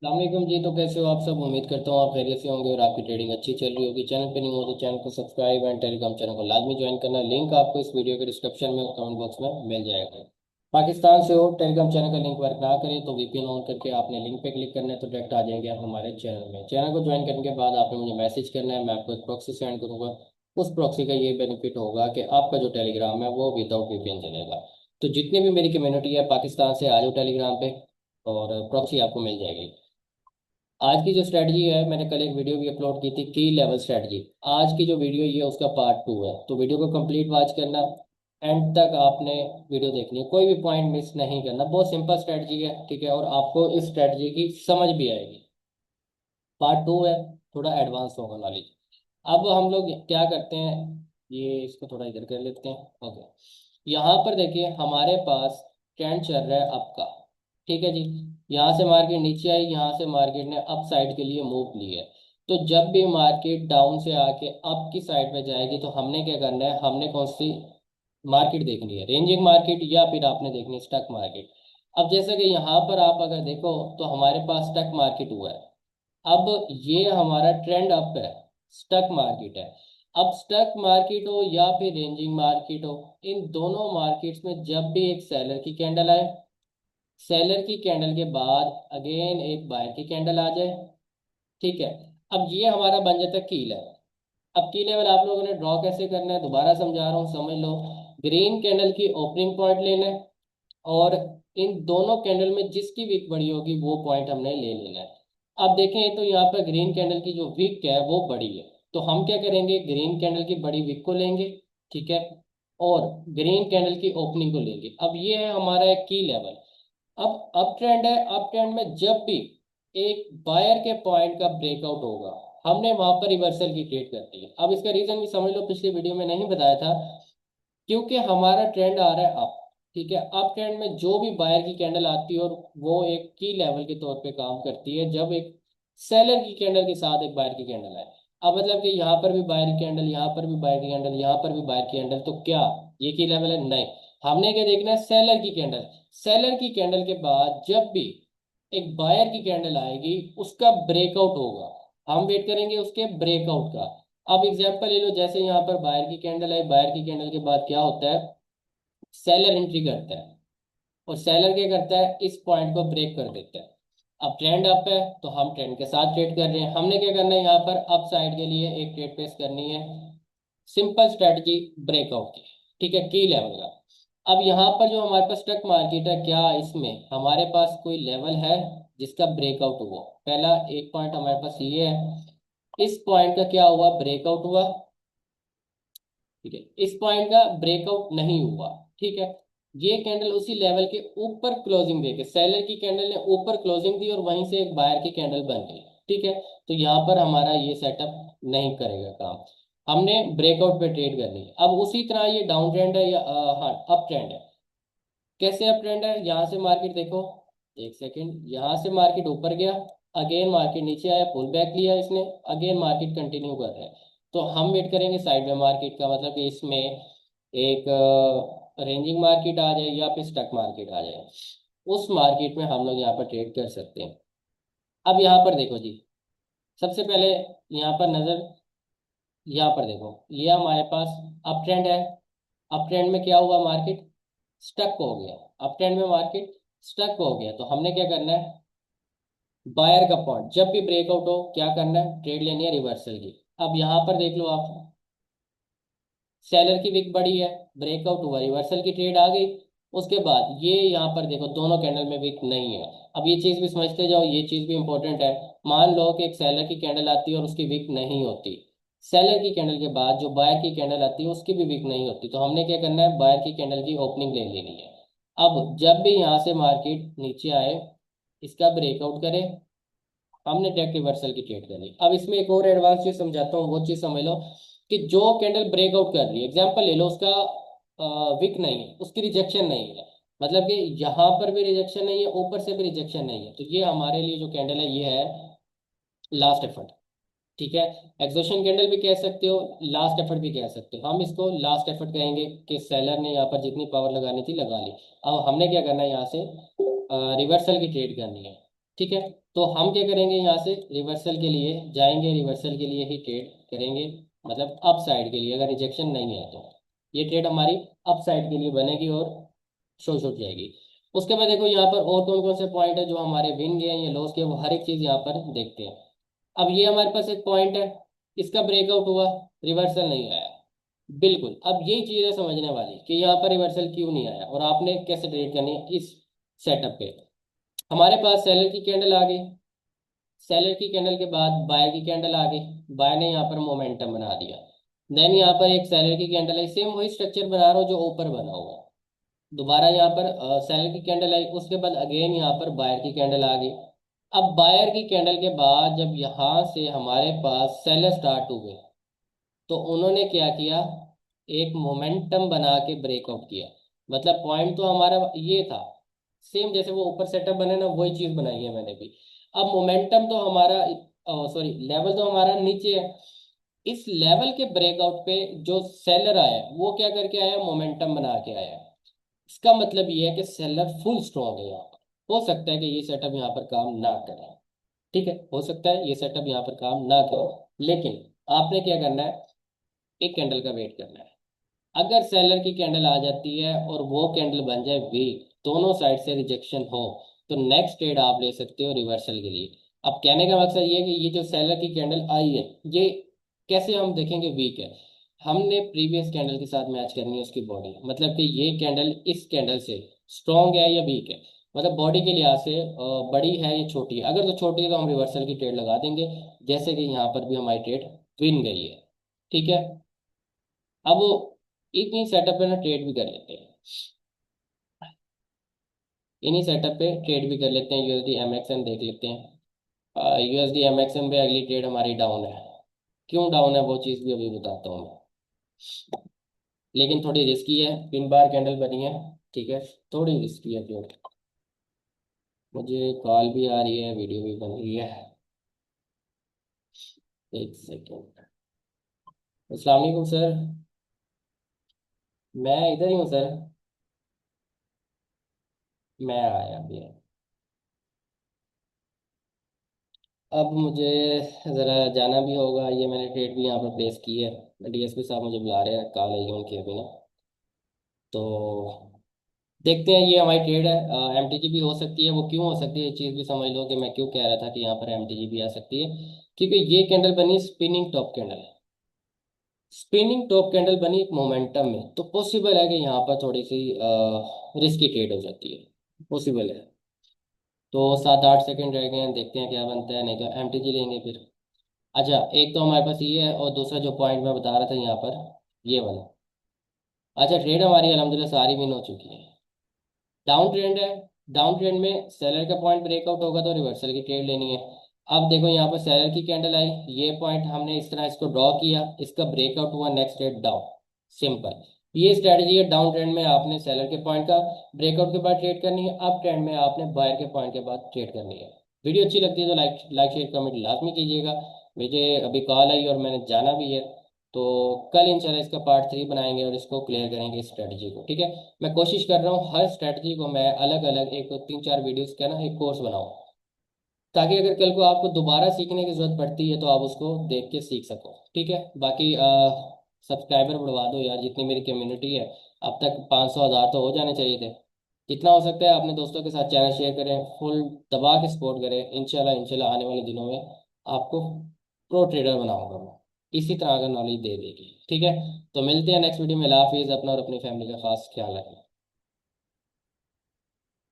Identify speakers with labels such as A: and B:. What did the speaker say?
A: अलैक्म जी। तो कैसे हो आप सब? उम्मीद करता हूँ आप खैरियत से होंगे और आपकी ट्रेडिंग अच्छी चल रही होगी। चैनल पे नहीं हो तो चैनल को सब्सक्राइब एंड टेलीग्राम चैनल को लाजमी ज्वाइन करना। लिंक आपको इस वीडियो के डिस्क्रिप्शन में और कमेंट बॉक्स में मिल जाएगा। पाकिस्तान से हो, टेलीग्राम चैनल का लिंक वर्क ना करें तो वीपीएन ऑन करके आपने लिंक पे क्लिक करना है तो डायरेक्ट आ जाएंगे आप हमारे चैनल में। चैनल को ज्वाइन करने के बाद आपने मुझे मैसेज करना है, मैं आपको एक प्रॉक्सी सेंड करूंगा। उस प्रॉक्सी का ये बेनिफिट होगा कि आपका जो टेलीग्राम है वो विदाउट वीपीएन चलेगा। तो जितनी भी मेरी कम्युनिटी है पाकिस्तान से, आ जाओ टेलीग्राम पे और प्रॉक्सी आपको मिल जाएगी। आज की जो स्ट्रेटजी है, मैंने कल एक वीडियो भी अपलोड की थी, की लेवल स्ट्रेटजी। आज की जो वीडियो ये उसका पार्ट 2 है, तो वीडियो को कंप्लीट वॉच करना। एंड तक आपने वीडियो देखनी है, कोई भी पॉइंट मिस नहीं करना। बहुत सिंपल स्ट्रेटजी है, ठीक है, और आपको इस स्ट्रेटजी की समझ भी आएगी। पार्ट 2 है, थोड़ा एडवांस होगा नॉलेज। अब हम लोग क्या करते हैं, ये इसको थोड़ा इधर कर लेते हैं। ओके, यहाँ पर देखिए हमारे पास ट्रेंड चल रहा है अप का। ठीक है जी। यहाँ से मार्केट नीचे आई, यहाँ से मार्केट ने अप साइड के लिए मूव ली है। तो जब भी मार्केट डाउन से आके अप की साइड पे जाएगी तो हमने क्या करना है, हमने कौन सी मार्केट देखनी है, रेंजिंग मार्केट या फिर आपने देखनी है स्टॉक मार्केट। अब जैसे कि यहाँ पर आप अगर देखो तो हमारे पास स्टॉक मार्केट हुआ है। अब ये हमारा ट्रेंड अप है, स्टॉक मार्केट है। अब स्टॉक मार्केट हो या फिर रेंजिंग मार्केट हो, इन दोनों मार्केट्स में जब भी एक सेलर की कैंडल आए, सेलर की कैंडल के बाद अगेन एक बायर की कैंडल आ जाए, ठीक है, अब ये हमारा बन जाता है की लेवल। अब की लेवल आप लोगों ने ड्रॉ कैसे करना है, दोबारा समझा रहा हूँ, समझ लो। ग्रीन कैंडल की ओपनिंग पॉइंट लेना है और इन दोनों कैंडल में जिसकी विक बड़ी होगी वो पॉइंट हमने ले लेना है। अब देखें तो यहाँ पर ग्रीन कैंडल की जो विक है वो बड़ी है, तो हम क्या करेंगे, ग्रीन कैंडल की बड़ी विक को लेंगे, ठीक है, और ग्रीन कैंडल की ओपनिंग को लेंगे। अब ये है हमारा एक की लेवल। अब अप ट्रेंड है, अप ट्रेंड में जब भी एक बायर के पॉइंट का ब्रेकआउट होगा, हमने वहां पर रिवर्सल की ट्रेड करनी है। अब इसका रीजन भी समझ लो, पिछली वीडियो में नहीं बताया था, क्योंकि हमारा ट्रेंड आ रहा है अप। ठीक है, अप ट्रेंड में जो भी बायर की कैंडल आती है और वो एक की लेवल के तौर पे काम करती है, जब एक सेलर की कैंडल के साथ एक बायर की कैंडल आए। अब मतलब कि यहाँ पर भी बायर की कैंडल, यहाँ पर भी बायर की कैंडल, यहाँ पर भी बायर की कैंडल, तो क्या ये की लेवल है? नहीं। हमने क्या देखना है, सेलर की कैंडल। सेलर की कैंडल के बाद जब भी एक बायर की कैंडल आएगी उसका ब्रेकआउट होगा, हम वेट करेंगे उसके ब्रेकआउट का। अब एग्जांपल ले लो, जैसे यहाँ पर बायर की कैंडल है, बायर की कैंडल के बाद क्या होता है, सेलर एंट्री करता है और सेलर क्या करता है, इस पॉइंट को ब्रेक कर देता है। अब ट्रेंड अप है तो हम ट्रेंड के साथ ट्रेड कर रहे हैं, हमने क्या करना है, यहाँ पर अप साइड के लिए एक ट्रेड प्लेस करनी है। सिंपल स्ट्रेटजी ब्रेकआउट की, ठीक है, की लेवल का। अब यहाँ पर जो हमारे पास स्टॉक मार्केट है, क्या इसमें हमारे पास कोई लेवल है जिसका ब्रेकआउट हुआ? पहला एक पॉइंट हमारे पास ये है, इस पॉइंट का क्या हुआ, ब्रेकआउट हुआ, ठीक है, इस पॉइंट का ब्रेकआउट नहीं हुआ, ठीक है। ये कैंडल उसी लेवल के ऊपर क्लोजिंग देके, सेलर की कैंडल ने ऊपर क्लोजिंग दी और वहीं से एक बायर की कैंडल बन गई, ठीक है। तो यहाँ पर हमारा ये सेटअप नहीं करेगा काम, हमने ब्रेकआउट पे ट्रेड करनी है। अब उसी तरह ये डाउन ट्रेंड है या हाँ अप ट्रेंड है। कैसे अप ट्रेंड है, यहाँ से मार्केट देखो, एक सेकेंड, यहाँ से मार्केट ऊपर गया, अगेन मार्केट नीचे आया, पुल बैक लिया इसने, अगेन मार्केट कंटिन्यू कर रहा है। तो हम वेट करेंगे साइड में मार्केट का, मतलब कि इसमें एक रेंजिंग मार्केट आ जाए या फिर स्टॉक मार्केट आ जाए, उस मार्केट में हम लोग यहाँ पर ट्रेड कर सकते हैं। अब यहाँ पर देखो जी, सबसे पहले यहाँ पर नजर, यहाँ पर देखो, ये हमारे पास अप ट्रेंड है। अप ट्रेंड में क्या हुआ, मार्केट स्टक हो गया। अप ट्रेंड में मार्केट स्टक हो गया, तो हमने क्या करना है, बायर का पॉइंट जब भी ब्रेकआउट हो क्या करना है, ट्रेड लेनी है रिवर्सल की। अब यहाँ पर देख लो आप, सेलर की विक बड़ी है, ब्रेकआउट हुआ, रिवर्सल की ट्रेड आ गई। उसके बाद ये यहाँ पर देखो दोनों कैंडल में विक नहीं है। अब ये चीज भी समझते जाओ, ये चीज भी इंपॉर्टेंट है। मान लो कि एक सेलर की कैंडल आती है और उसकी विक नहीं होती, सेलर की कैंडल के बाद जो बायर की कैंडल आती है उसकी भी विक नहीं होती, तो हमने क्या करना है, बायर की कैंडल की ओपनिंग ले लेनी है। अब जब भी यहाँ से मार्केट नीचे आए, इसका ब्रेकआउट करे, हमने डायरेक्ट रिवर्सल की ट्रेड करनी। अब इसमें एक और एडवांस चीज समझाता हूँ, वो चीज समझ लो कि जो कैंडल ब्रेकआउट कर रही है, एग्जांपल ले लो, उसका विक नहीं है, उसकी रिजेक्शन नहीं है, मतलब कि यहाँ पर भी रिजेक्शन नहीं है, ऊपर से भी रिजेक्शन नहीं है, तो ये हमारे लिए जो कैंडल है ये है लास्ट एफर्ट, ठीक है। एग्जॉशन कैंडल भी कह सकते हो, लास्ट एफर्ट भी कह सकते हो। हम इसको लास्ट एफर्ट कहेंगे कि सेलर ने यहाँ पर जितनी पावर लगानी थी लगा ली। अब हमने क्या करना है, यहाँ से रिवर्सल की ट्रेड करनी है। ठीक है। तो हम क्या करेंगे, यहाँ से रिवर्सल के लिए जाएंगे, रिवर्सल के लिए ही ट्रेड करेंगे, मतलब अप साइड के लिए, अगर रिजेक्शन नहीं है तो ये ट्रेड हमारी अप साइड के लिए बनेगी और शो छूट जाएगी। उसके बाद देखो यहाँ पर और कौन कौन से पॉइंट है जो हमारे विन गए हैं या लॉस के, वो हर एक चीज़ यहाँ पर देखते हैं। अब ये हमारे पास एक पॉइंट है, इसका ब्रेकआउट हुआ, रिवर्सल नहीं आया। बिल्कुल, अब यही चीज़ है समझने वाली कि यहाँ पर रिवर्सल क्यों नहीं आया और आपने कैसे ट्रेड करनी है इस सेटअप पे। हमारे पास सेलर की कैंडल आ गई, सेलर की कैंडल के बाद बायर की कैंडल आ गई, बायर ने यहाँ पर मोमेंटम बना दिया। देन यहाँ पर एक सेलर की कैंडल है, सेम वही स्ट्रक्चर बना रहा हूँ जो ऊपर बना हुआ है। दोबारा यहाँ पर सेलर की कैंडल आई, उसके बाद अगेन यहाँ पर बायर की कैंडल आ गई। अब बायर की कैंडल के बाद जब यहाँ से हमारे पास सेलर स्टार्ट हुए तो उन्होंने क्या किया, एक मोमेंटम बना के ब्रेकआउट किया। मतलब पॉइंट तो हमारा ये था, सेम जैसे वो ऊपर सेटअप बने ना, वही चीज बनाई है मैंने भी। अब मोमेंटम तो हमारा, सॉरी, लेवल तो हमारा नीचे है। इस लेवल के ब्रेकआउट पे जो सेलर आया वो क्या करके आया, मोमेंटम बना के आया। इसका मतलब ये है कि सेलर फुल स्ट्रॉन्ग है यहाँ पर। हो सकता है कि ये सेटअप यहाँ पर काम ना करे, ठीक है, हो सकता है ये सेटअप यहाँ पर काम ना करे, लेकिन आपने क्या करना है, एक कैंडल का वेट करना है। अगर सेलर की कैंडल आ जाती है और वो कैंडल बन जाए वीक, दोनों साइड से रिजेक्शन हो, तो नेक्स्ट ट्रेड आप ले सकते हो रिवर्सल के लिए। अब कहने का मकसद ये है कि ये जो सेलर की कैंडल आई है, ये कैसे हम देखेंगे वीक है, हमने प्रीवियस कैंडल के साथ मैच करनी है उसकी बॉडी, मतलब कि ये कैंडल इस कैंडल से स्ट्रॉन्ग है या वीक है, मतलब बॉडी के लिहाज से बड़ी है या छोटी है। अगर तो छोटी है तो हम रिवर्सल की ट्रेड लगा देंगे, जैसे कि यहाँ पर भी हमारी ट्रेड विन गई है, ठीक है। अब इन्हीं सेटअप पे ना ट्रेड भी कर लेते हैं, इन्हीं सेटअप पे ट्रेड भी कर लेते हैं, यूएसडी एमएक्सएम देख लेते हैं। यूएसडी एमएक्सएम पे अगली ट्रेड हमारी डाउन है। क्यों डाउन है वो चीज़ भी अभी बताता हूँ मैं, लेकिन थोड़ी रिस्की है, पिन बार कैंडल बनी है, ठीक है, थोड़ी रिस्की है ट्रेड। मुझे कॉल भी आ रही है, वीडियो भी बन रही है। एक सेकेंड। अस्सलाम वालेकुम सर, मैं इधर ही हूँ सर, मैं आया अभी। अब मुझे ज़रा जाना भी होगा, ये मैंने ट्रेड भी यहाँ पर प्लेस की है। डीएसपी साहब मुझे बुला रहे हैं, कॉल आई है उनकी अभी ना, तो देखते हैं। ये हमारी ट्रेड है, एमटीजी भी हो सकती है। वो क्यों हो सकती है, ये चीज़ भी समझ लो कि मैं क्यों कह रहा था कि यहाँ पर एमटीजी भी आ सकती है, क्योंकि ये कैंडल बनी spinning top candle, spinning top candle बनी एक मोमेंटम में, तो पॉसिबल है कि यहाँ पर थोड़ी सी रिस्की ट्रेड हो जाती है, पॉसिबल है। तो 7-8 सेकंड रह गए हैं, देखते हैं क्या बनता है, नहीं तो एमटीजी लेंगे फिर। अच्छा, एक तो हमारे पास ये है और दूसरा जो पॉइंट मैं बता रहा था यहाँ पर, ये वाला। अच्छा, ट्रेड हमारी अलहमदिल्ला सारी विन हो चुकी है। डाउन ट्रेंड है, डाउन ट्रेंड में सेलर का पॉइंट ब्रेकआउट होगा तो रिवर्सल की ट्रेड लेनी है। अब देखो यहाँ पर सेलर की कैंडल आई, ये पॉइंट हमने इस तरह इसको ड्रॉ किया, इसका ब्रेकआउट हुआ, नेक्स्ट ट्रेड डाउन, सिंपल। ये स्ट्रेटजी है, डाउन ट्रेंड में आपने सेलर के पॉइंट का ब्रेकआउट के बाद ट्रेड करनी है, अप ट्रेंड में आपने बायर के पॉइंट के बाद ट्रेड करनी है। वीडियो अच्छी लगती है तो लाइक लाइक शेयर कमेंट लाजमी कीजिएगा। मुझे अभी कॉल आई और मैंने जाना भी है, तो कल इंशाल्लाह इसका पार्ट 3 बनाएंगे और इसको क्लियर करेंगे इस स्ट्रेटजी को, ठीक है। मैं कोशिश कर रहा हूँ हर स्ट्रेटजी को मैं अलग अलग एक 3-4 वीडियोस का ना एक कोर्स बनाऊँ, ताकि अगर कल को आपको दोबारा सीखने की जरूरत पड़ती है तो आप उसको देख के सीख सको, ठीक है। बाकी सब्सक्राइबर बढ़वा दो यार, जितनी मेरी कम्युनिटी है, अब तक 500 1000 तो हो जाने चाहिए थे। जितना हो सकता है अपने दोस्तों के साथ चैनल शेयर करें, फुल दबा के सपोर्ट करें। इंशाल्लाह इंशाल्लाह आने वाले दिनों में आपको प्रो ट्रेडर बनाऊंगा मैं, इसी तरह का नॉलेज दे देगी, ठीक है। तो मिलते हैं नेक्स्ट वीडियो में। अल्लाह हाफिज़, अपना और अपनी फैमिली का खास ख्याल रखें।